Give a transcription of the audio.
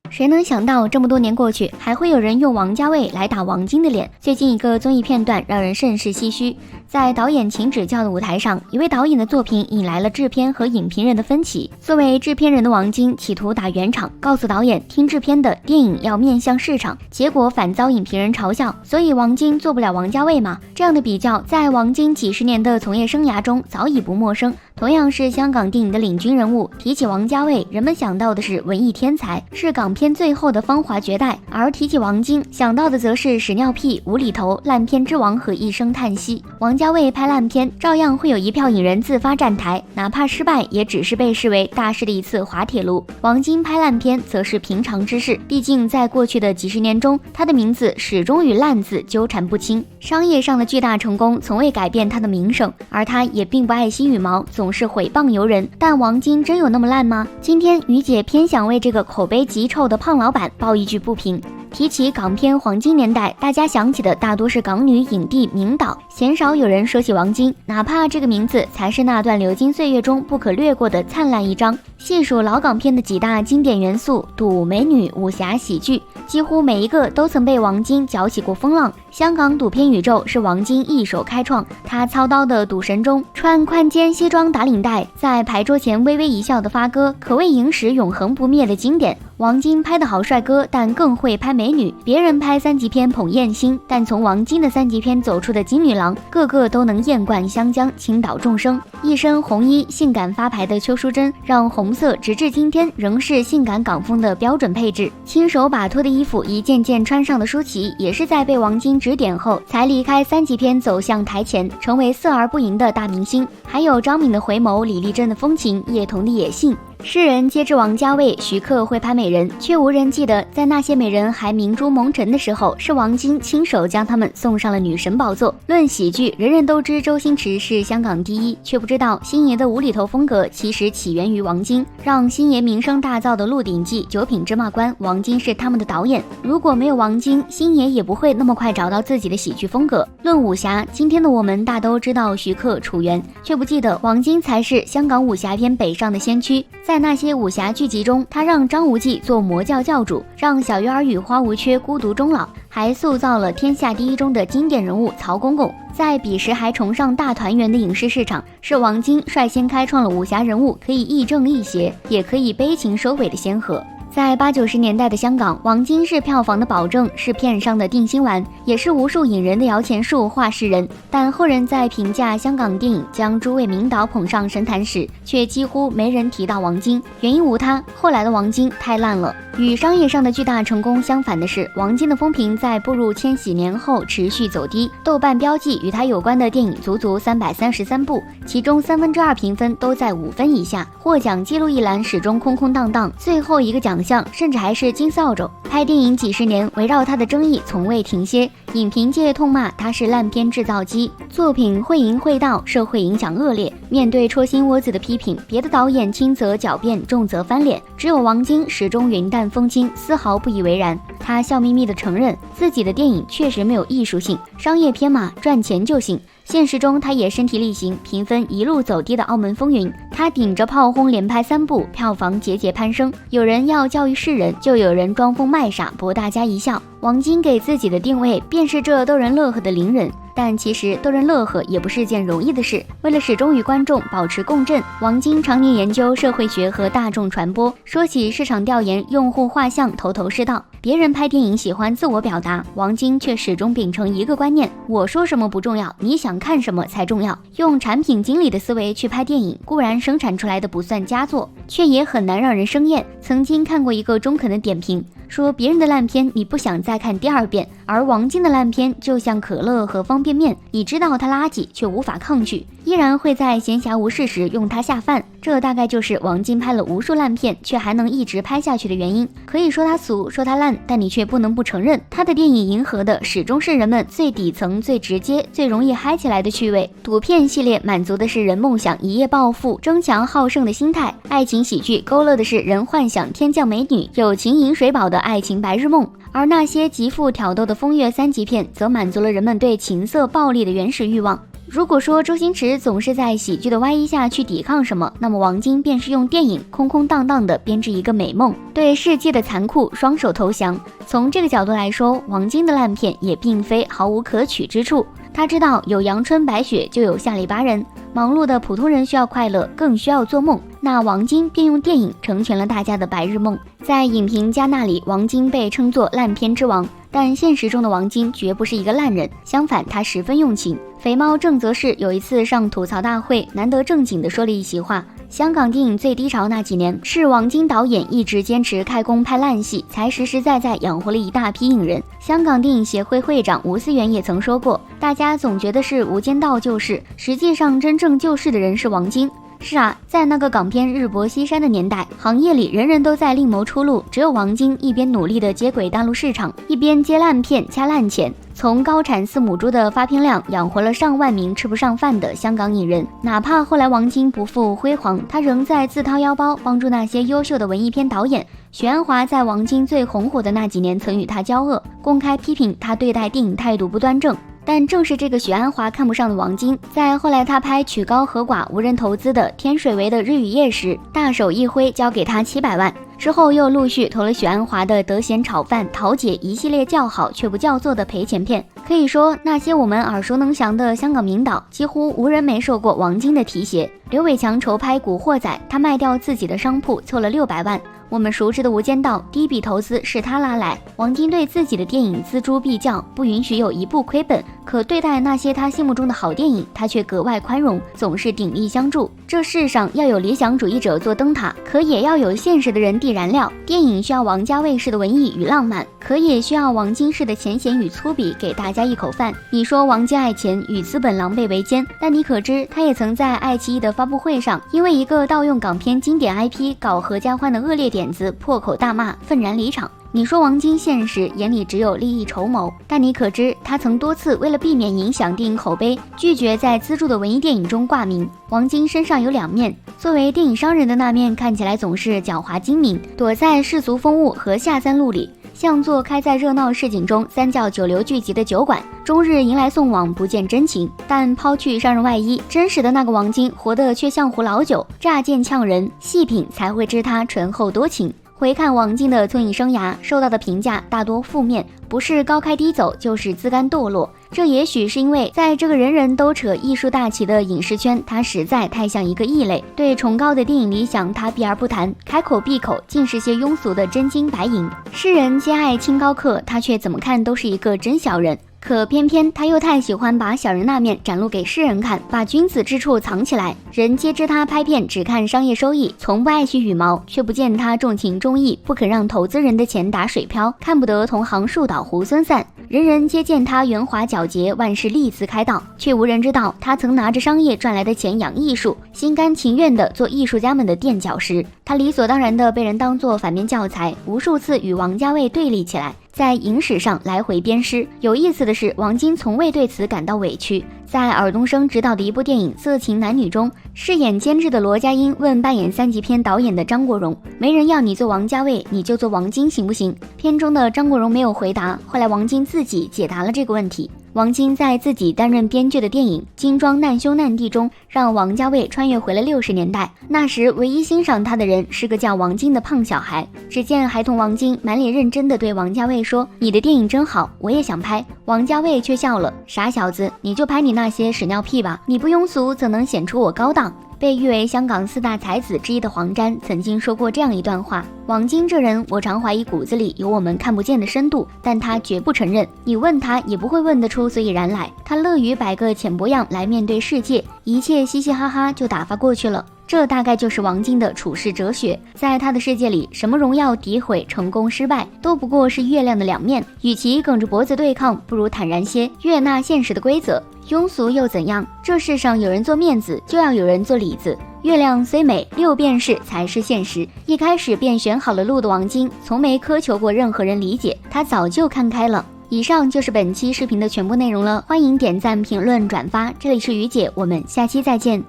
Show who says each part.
Speaker 1: 谁能想到这么多年过去，还会有人用王家卫来打王晶的脸？最近一个综艺片段让人甚是唏嘘。在导演请指教的舞台上，一位导演的作品引来了制片和影评人的分歧。作为制片人的王晶企图打圆场，告诉导演听制片的，电影要面向市场，结果反遭影评人嘲笑，所以王晶做不了王家卫吗？这样的比较在王晶几十年的从业生涯中早已不陌生。同样是香港电影的领军人物，提起王家卫，人们想到的是文艺天才，是港片最后的芳华绝代；而提起王晶，想到的则是屎尿屁、无厘头、烂片之王和一声叹息。王家卫拍烂片，照样会有一票影人自发站台，哪怕失败，也只是被视为大师的一次滑铁卢。王晶拍烂片则是平常之事，毕竟在过去的几十年中，他的名字始终与烂字纠缠不清。商业上的巨大成功从未改变他的名声，而他也并不爱惜羽毛，总是毁谤游人。但王晶真有那么烂吗？今天于姐偏想为这个口碑极臭的胖老板抱一句不平。提起港片黄金年代，大家想起的大多是港女影帝名导，鲜少有人说起王晶，哪怕这个名字才是那段流金岁月中不可略过的灿烂一章。细数老港片的几大经典元素，赌、美女、武侠、喜剧，几乎每一个都曾被王晶搅起过风浪。香港赌片宇宙是王晶一手开创，他操刀的赌神中穿宽肩西装打领带，在牌桌前微微一笑的发哥，可谓影史永恒不灭的经典。王晶拍的好帅哥，但更会拍美女。别人拍三级片捧艳星，但从王晶的三级片走出的金女郎，个个都能艳冠湘江，倾倒众生。一身红衣性感发牌的邱淑贞，让红色直至今天仍是性感港风的标准配置。亲手把脱的衣服一件件穿上的舒淇，也是在被王晶指点后才离开三级片走向台前，成为色而不淫的大明星。还有张敏的回眸，李丽珍的风情，叶童的野性。世人皆知王家卫、徐克会拍美人，却无人记得在那些美人还明珠蒙尘的时候，是王晶亲手将他们送上了女神宝座。论喜剧，人人都知周星驰是香港第一，却不知道星爷的无厘头风格其实起源于王晶。让星爷名声大噪的《鹿鼎记》《九品芝麻官》，王晶是他们的导演。如果没有王晶，星爷也不会那么快找到自己的喜剧风格。论武侠，今天的我们大都知道徐克、楚原，却不记得王晶才是香港武侠片北上的先驱。在那些武侠剧集中，他让张无忌做魔教教主，让小鱼儿与花无缺孤独终老，还塑造了天下第一中的经典人物曹公公。在彼时还崇尚大团圆的影视市场，是王晶率先开创了武侠人物可以亦正亦邪，也可以悲情收尾的先河。在80、90年代的香港，王晶是票房的保证，是片商的定心丸，也是无数影人的摇钱树、话事人。但后人在评价香港电影将诸位名导捧上神坛时，却几乎没人提到王晶，原因无他，后来的王晶太烂了。与商业上的巨大成功相反的是，王晶的风评在步入千禧年后持续走低，豆瓣标记与他有关的电影足足333部，其中2/3评分都在5分以下，获奖记录一栏始终空空荡荡，最后一个奖项甚至还是金扫帚。拍电影几十年，围绕他的争议从未停歇，影评界痛骂他是烂片制造机，作品会淫会盗，社会影响恶劣。面对戳心窝子的批评，别的导演轻则狡辩，重则翻脸，只有王晶始终云淡风轻，丝毫不以为然。他笑眯眯地承认自己的电影确实没有艺术性，商业片嘛，赚钱就行。现实中他也身体力行，评分一路走低的澳门风云，他顶着炮轰连拍3部，票房节节攀升。有人要教育世人，就有人装疯卖傻博大家一笑。王晶给自己的定位便是这逗人乐呵的伶人，但其实逗人乐呵也不是件容易的事。为了始终与观众保持共振，王晶常年研究社会学和大众传播，说起市场调研、用户画像，头头是道。别人拍电影喜欢自我表达，王晶却始终秉承一个观念：我说什么不重要，你想看什么才重要。用产品经理的思维去拍电影，固然生产出来的不算佳作，却也很难让人生厌。曾经看过一个中肯的点评，说别人的烂片你不想再看第2遍，而王晶的烂片就像可乐和方便面，你知道它垃圾却无法抗拒，依然会在闲暇无事时用它下饭。这大概就是王晶拍了无数烂片却还能一直拍下去的原因。可以说他俗，说他烂，但你却不能不承认，他的电影迎合的始终是人们最底层、最直接、最容易嗨起来的趣味。赌片系列满足的是人梦想一夜暴富、争强好胜的心态，爱情喜剧勾勒的是人幻想天降美女、友情饮水饱的爱情白日梦。而那些极富挑逗的风月3级片，则满足了人们对情色暴力的原始欲望。如果说周星驰总是在喜剧的外衣下去抵抗什么，那么王晶便是用电影空空荡荡的编织一个美梦，对世界的残酷双手投降。从这个角度来说，王晶的烂片也并非毫无可取之处。他知道有阳春白雪就有下里巴人，忙碌的普通人需要快乐，更需要做梦。那王晶便用电影成全了大家的白日梦。在影评家那里，王晶被称作烂片之王，但现实中的王晶绝不是一个烂人，相反，他十分用情。肥猫郑则仕有一次上吐槽大会，难得正经地说了一席话。香港电影最低潮那几年，是王晶导演一直坚持开工拍烂戏，才实实在在养活了一大批影人。香港电影协会会长吴思源也曾说过，大家总觉得是无间道救世，实际上真正救世的人是王晶。是啊，在那个港片日薄西山的年代，行业里人人都在另谋出路，只有王晶一边努力的接轨大陆市场，一边接烂片掐烂钱，从高产4母猪的发片量养活了上万名吃不上饭的香港影人。哪怕后来王晶不复辉煌，他仍在自掏腰包帮助那些优秀的文艺片导演。许鞍华在王晶最红火的那几年曾与他交恶，公开批评他对待电影态度不端正。但正是这个许鞍华看不上的王晶，在后来他拍曲高和寡无人投资的天水围的日与夜时，大手一挥交给他700万，之后又陆续投了许鞍华的德贤炒饭、桃姐一系列叫好却不叫座的赔钱片。可以说，那些我们耳熟能详的香港名导，几乎无人没受过王晶的提携。刘伟强筹拍《古惑仔》，他卖掉自己的商铺凑了600万。我们熟知的《无间道》，第一笔投资是他拉来。王晶对自己的电影锱铢必较，不允许有一部亏本。可对待那些他心目中的好电影，他却格外宽容，总是鼎力相助。这世上要有理想主义者做灯塔，可也要有现实的人递燃料。电影需要王家卫式的文艺与浪漫，可也需要王晶式的浅显与粗鄙，给大家一口饭。你说王晶爱钱，与资本狼狈为奸，但你可知他也曾在爱奇艺的发布会上，因为一个盗用港片经典 IP 搞合家欢的恶劣点子破口大骂，愤然离场。你说王晶现实眼里只有利益筹谋，但你可知他曾多次为了避免影响电影口碑，拒绝在资助的文艺电影中挂名。王晶身上有两面，作为电影商人的那面看起来总是狡猾精明，躲在世俗风物和下三路里，像座开在热闹市井中三教九流聚集的酒馆，终日迎来送往，不见真情。但抛去商人外衣，真实的那个王晶活得却像壶老酒，乍见呛人，细品才会知他醇厚多情。回看王晶的综艺生涯，受到的评价大多负面，不是高开低走，就是自甘堕落。这也许是因为在这个人人都扯艺术大旗的影视圈，他实在太像一个异类。对崇高的电影理想他避而不谈，开口闭口尽是些庸俗的真金白银。世人皆爱清高客，他却怎么看都是一个真小人。可偏偏他又太喜欢把小人那面展露给世人看，把君子之处藏起来。人皆知他拍片只看商业收益，从不爱惜羽毛，却不见他重情重义，不肯让投资人的钱打水漂，看不得同行树倒猢狲散。人人皆见他圆滑皎洁，万事利字开道，却无人知道他曾拿着商业赚来的钱养艺术，心甘情愿地做艺术家们的垫脚石。他理所当然地被人当作反面教材，无数次与王家卫对立起来，在影史上来回鞭尸。有意思的是，王晶从未对此感到委屈。在尔冬升执导的一部电影《色情男女》中，饰演监制的罗家英问扮演3级片导演的张国荣，没人要你做王家卫，你就做王晶行不行？片中的张国荣没有回答，后来王晶自己解答了这个问题。王晶在自己担任编剧的电影《精装难兄难弟》中，让王家卫穿越回了60年代。那时唯一欣赏他的人是个叫王晶的胖小孩。只见孩童王晶满脸认真地对王家卫说：“你的电影真好，我也想拍。”王家卫却笑了：“傻小子，你就拍你那些屎尿屁吧，你不庸俗怎能显出我高档？”被誉为香港4大才子之一的黄沾曾经说过这样一段话：王晶这人，我常怀疑骨子里有我们看不见的深度，但他绝不承认。你问他也不会问得出所以然来，他乐于摆个浅薄样来面对世界，一切嘻嘻哈哈就打发过去了。这大概就是王晶的处世哲学。在他的世界里，什么荣耀诋毁、成功失败都不过是月亮的两面，与其梗着脖子对抗，不如坦然些，悦纳现实的规则。庸俗又怎样？这世上有人做面子，就要有人做里子。月亮虽美，6便士才是现实。一开始便选好了路的王晶，从没苛求过任何人理解，他早就看开了。以上就是本期视频的全部内容了，欢迎点赞、评论、转发。这里是于姐，我们下期再见。